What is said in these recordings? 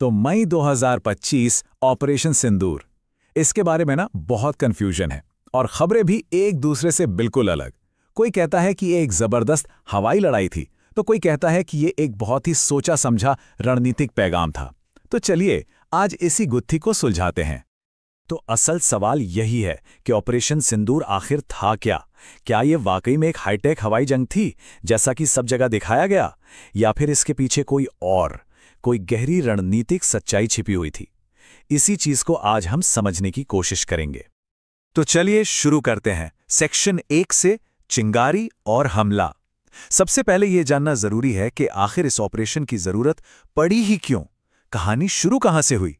तो मई 2025 ऑपरेशन सिंदूर, इसके बारे में ना बहुत कंफ्यूजन है और खबरें भी एक दूसरे से बिल्कुल अलग। कोई कहता है कि ये एक जबरदस्त हवाई लड़ाई थी, तो कोई कहता है कि ये एक बहुत ही सोचा समझा रणनीतिक पैगाम था। तो चलिए आज इसी गुत्थी को सुलझाते हैं। तो असल सवाल यही है कि ऑपरेशन सिंदूर आखिर था क्या? क्या ये वाकई में एक हाईटेक हवाई जंग थी जैसा कि सब जगह दिखाया गया, या फिर इसके पीछे कोई गहरी रणनीतिक सच्चाई छिपी हुई थी? इसी चीज को आज हम समझने की कोशिश करेंगे। तो चलिए शुरू करते हैं सेक्शन 1 से, चिंगारी और हमला। सबसे पहले यह जानना जरूरी है कि आखिर इस ऑपरेशन की जरूरत पड़ी ही क्यों? कहानी शुरू कहां से हुई?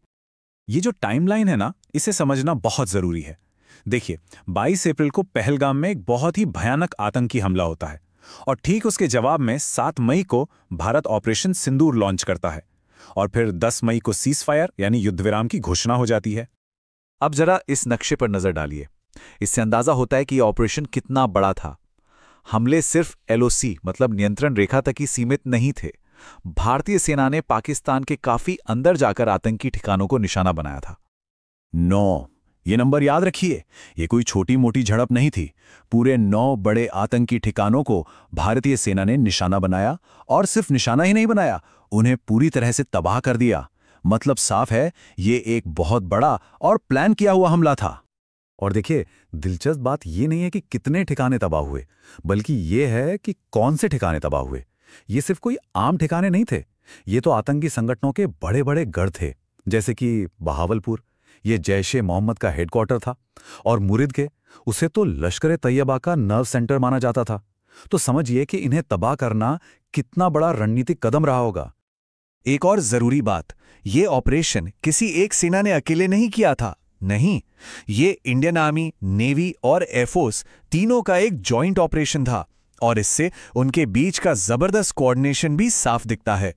ये जो टाइमलाइन है ना, इसे समझना बहुत जरूरी है। देखिए, 22 अप्रैल को पहलगाम में एक बहुत ही भयानक आतंकी हमला होता है और ठीक उसके जवाब में 7 मई को भारत ऑपरेशन सिंदूर लॉन्च करता है और फिर 10 मई को सीजफायर यानी युद्धविराम की घोषणा हो जाती है। अब जरा इस नक्शे पर नजर डालिए। इससे अंदाजा होता है कि यह ऑपरेशन कितना बड़ा था। हमले सिर्फ एलओसी मतलब नियंत्रण रेखा तक ही सीमित नहीं थे। भारतीय सेना ने पाकिस्तान के काफी अंदर जाकर आतंकी ठिकानों को निशाना बनाया था। 9, ये नंबर याद रखिए। ये कोई छोटी मोटी झड़प नहीं थी। पूरे 9 बड़े आतंकी ठिकानों को भारतीय सेना ने निशाना बनाया, और सिर्फ निशाना ही नहीं बनाया, उन्हें पूरी तरह से तबाह कर दिया। मतलब साफ है, ये एक बहुत बड़ा और प्लान किया हुआ हमला था। और देखिए, दिलचस्प बात ये नहीं है कि कितने ठिकाने तबाह हुए, बल्कि ये है कि कौन से ठिकाने तबाह हुए। ये सिर्फ कोई आम ठिकाने नहीं थे। ये तो आतंकी संगठनों के बड़े बड़े गढ़ थे, जैसे कि बहावलपुर, ये जैश ए मोहम्मद का हेडक्वार्टर था, और मुरिद के, उसे तो लश्कर तैयबा का नर्व सेंटर माना जाता था। तो समझिए कि इन्हें तबाह करना कितना बड़ा रणनीतिक कदम रहा होगा। एक और जरूरी बात, ये ऑपरेशन किसी एक सेना ने अकेले नहीं किया था। नहीं, ये इंडियन आर्मी, नेवी और एयरफोर्स तीनों का एक जॉइंट ऑपरेशन था, और इससे उनके बीच का जबरदस्त कोऑर्डिनेशन भी साफ दिखता है।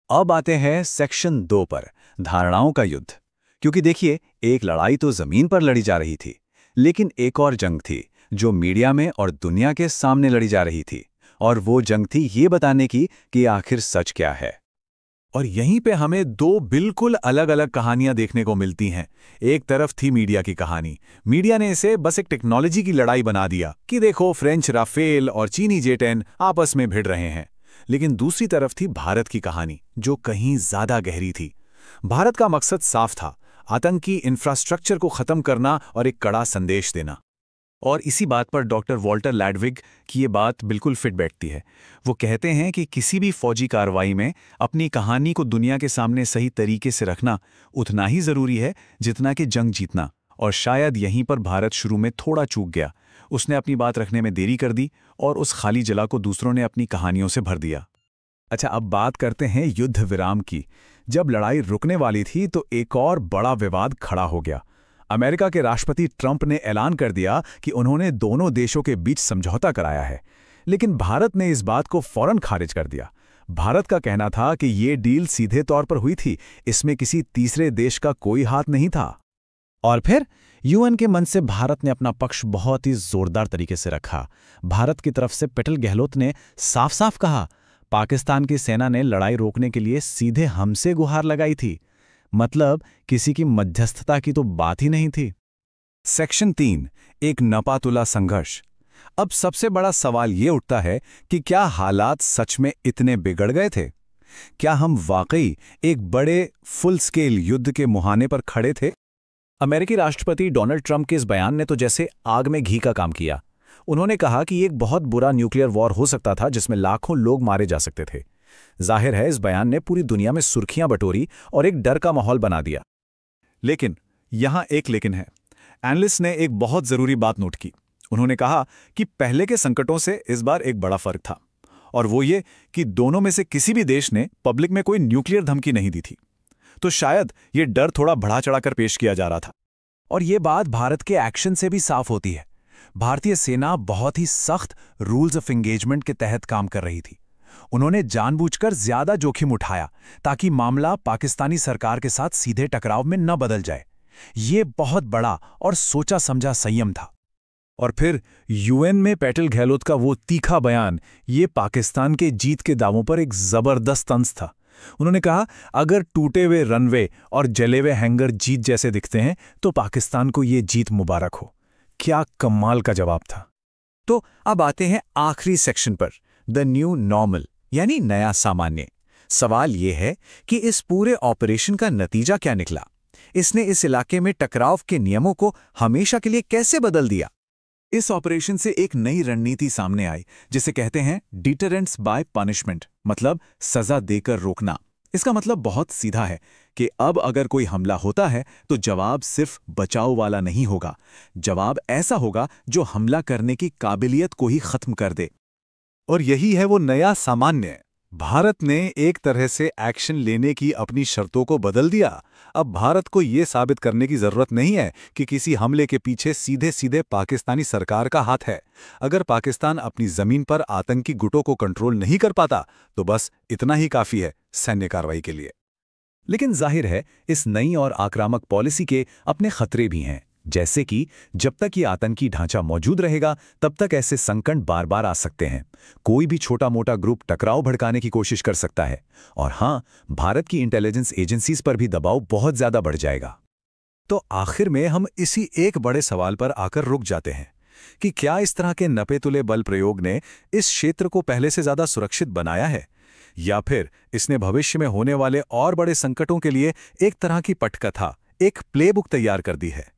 अब आते हैं सेक्शन 2 पर, धारणाओं का युद्ध। क्योंकि देखिए, एक लड़ाई तो जमीन पर लड़ी जा रही थी, लेकिन एक और जंग थी जो मीडिया में और दुनिया के सामने लड़ी जा रही थी, और वो जंग थी ये बताने की कि आखिर सच क्या है। और यहीं पे हमें 2 बिल्कुल अलग अलग कहानियां देखने को मिलती हैं। एक तरफ थी मीडिया की कहानी। मीडिया ने इसे बस एक टेक्नोलॉजी की लड़ाई बना दिया कि देखो, फ्रेंच राफेल और चीनी J-10 आपस में भिड़ रहे हैं। लेकिन दूसरी तरफ थी भारत की कहानी, जो कहीं ज्यादा गहरी थी। भारत का मकसद साफ था, आतंकी इंफ्रास्ट्रक्चर को खत्म करना और एक कड़ा संदेश देना। और इसी बात पर डॉक्टर वॉल्टर लैडविग की ये बात बिल्कुल फिट बैठती है। वो कहते हैं कि किसी भी फौजी कार्रवाई में अपनी कहानी को दुनिया के सामने सही तरीके से रखना उतना ही जरूरी है जितना कि जंग जीतना। और शायद यहीं पर भारत शुरू में थोड़ा चूक गया। उसने अपनी बात रखने में देरी कर दी और उस खाली जगह को दूसरों ने अपनी कहानियों से भर दिया। अच्छा, अब बात करते हैं युद्ध विराम की। जब लड़ाई रुकने वाली थी तो एक और बड़ा विवाद खड़ा हो गया। अमेरिका के राष्ट्रपति ट्रंप ने ऐलान कर दिया कि उन्होंने दोनों देशों के बीच समझौता कराया है, लेकिन भारत ने इस बात को फौरन खारिज कर दिया। भारत का कहना था कि ये डील सीधे तौर पर हुई थी, इसमें किसी तीसरे देश का कोई हाथ नहीं था। और फिर यूएन के मंच से भारत ने अपना पक्ष बहुत ही जोरदार तरीके से रखा। भारत की तरफ से पटेल गहलोत ने साफ साफ कहा, पाकिस्तान की सेना ने लड़ाई रोकने के लिए सीधे हमसे गुहार लगाई थी। मतलब किसी की मध्यस्थता की तो बात ही नहीं थी। सेक्शन 3, एक नपातुला संघर्ष। अब सबसे बड़ा सवाल ये उठता है कि क्या हालात सच में इतने बिगड़ गए थे? क्या हम वाकई एक बड़े फुल स्केल युद्ध के मुहाने पर खड़े थे? अमेरिकी राष्ट्रपति डोनाल्ड ट्रंप के इस बयान ने तो जैसे आग में घी का काम किया। उन्होंने कहा कि एक बहुत बुरा न्यूक्लियर वॉर हो सकता था जिसमें लाखों लोग मारे जा सकते थे। जाहिर है, इस बयान ने पूरी दुनिया में सुर्खियां बटोरी और एक डर का माहौल बना दिया। लेकिन यहां एक लेकिन है। एनालिस्ट ने एक बहुत जरूरी बात नोट की। उन्होंने कहा कि पहले के संकटों से इस बार एक बड़ा फर्क था, और वो ये कि दोनों में से किसी भी देश ने पब्लिक में कोई न्यूक्लियर धमकी नहीं दी थी। तो शायद ये डर थोड़ा बढ़ा चढ़ाकर पेश किया जा रहा था। और ये बात भारत के एक्शन से भी साफ होती है। भारतीय सेना बहुत ही सख्त रूल्स ऑफ एंगेजमेंट के तहत काम कर रही थी। उन्होंने जानबूझकर ज्यादा जोखिम उठाया ताकि मामला पाकिस्तानी सरकार के साथ सीधे टकराव में न बदल जाए। ये बहुत बड़ा और सोचा समझा संयम था। और फिर यूएन में पटेल गहलोत का वो तीखा बयान, ये पाकिस्तान के जीत के दावों पर एक जबरदस्त तंज था। उन्होंने कहा, अगर टूटे हुए रनवे और जले हुए हैंगर जीत जैसे दिखते हैं तो पाकिस्तान को ये जीत मुबारक हो। क्या कमाल का जवाब था। तो अब आते हैं आखिरी सेक्शन पर, द न्यू नॉर्मल, यानी नया सामान्य। सवाल ये है कि इस पूरे ऑपरेशन का नतीजा क्या निकला? इसने इस इलाके में टकराव के नियमों को हमेशा के लिए कैसे बदल दिया? इस ऑपरेशन से एक नई रणनीति सामने आई, जिसे कहते हैं डिटरेंस बाय पनिशमेंट, मतलब सजा देकर रोकना। इसका मतलब बहुत सीधा है कि अब अगर कोई हमला होता है तो जवाब सिर्फ बचाव वाला नहीं होगा। जवाब ऐसा होगा जो हमला करने की काबिलियत को ही खत्म कर दे। और यही है वो नया सामान्य। भारत ने एक तरह से एक्शन लेने की अपनी शर्तों को बदल दिया। अब भारत को ये साबित करने की जरूरत नहीं है कि किसी हमले के पीछे सीधे सीधे पाकिस्तानी सरकार का हाथ है। अगर पाकिस्तान अपनी जमीन पर आतंकी गुटों को कंट्रोल नहीं कर पाता तो बस इतना ही काफी है सैन्य कार्रवाई के लिए। लेकिन जाहिर है, इस नई और आक्रामक पॉलिसी के अपने खतरे भी हैं। जैसे कि जब तक ये आतंकी ढांचा मौजूद रहेगा तब तक ऐसे संकट बार बार आ सकते हैं। कोई भी छोटा मोटा ग्रुप टकराव भड़काने की कोशिश कर सकता है। और हाँ, भारत की इंटेलिजेंस एजेंसीज पर भी दबाव बहुत ज्यादा बढ़ जाएगा। तो आखिर में हम इसी एक बड़े सवाल पर आकर रुक जाते हैं कि क्या इस तरह के नपे-तुले बल प्रयोग ने इस क्षेत्र को पहले से ज्यादा सुरक्षित बनाया है, या फिर इसने भविष्य में होने वाले और बड़े संकटों के लिए एक तरह की पटकथा, एक प्लेबुक तैयार कर दी है।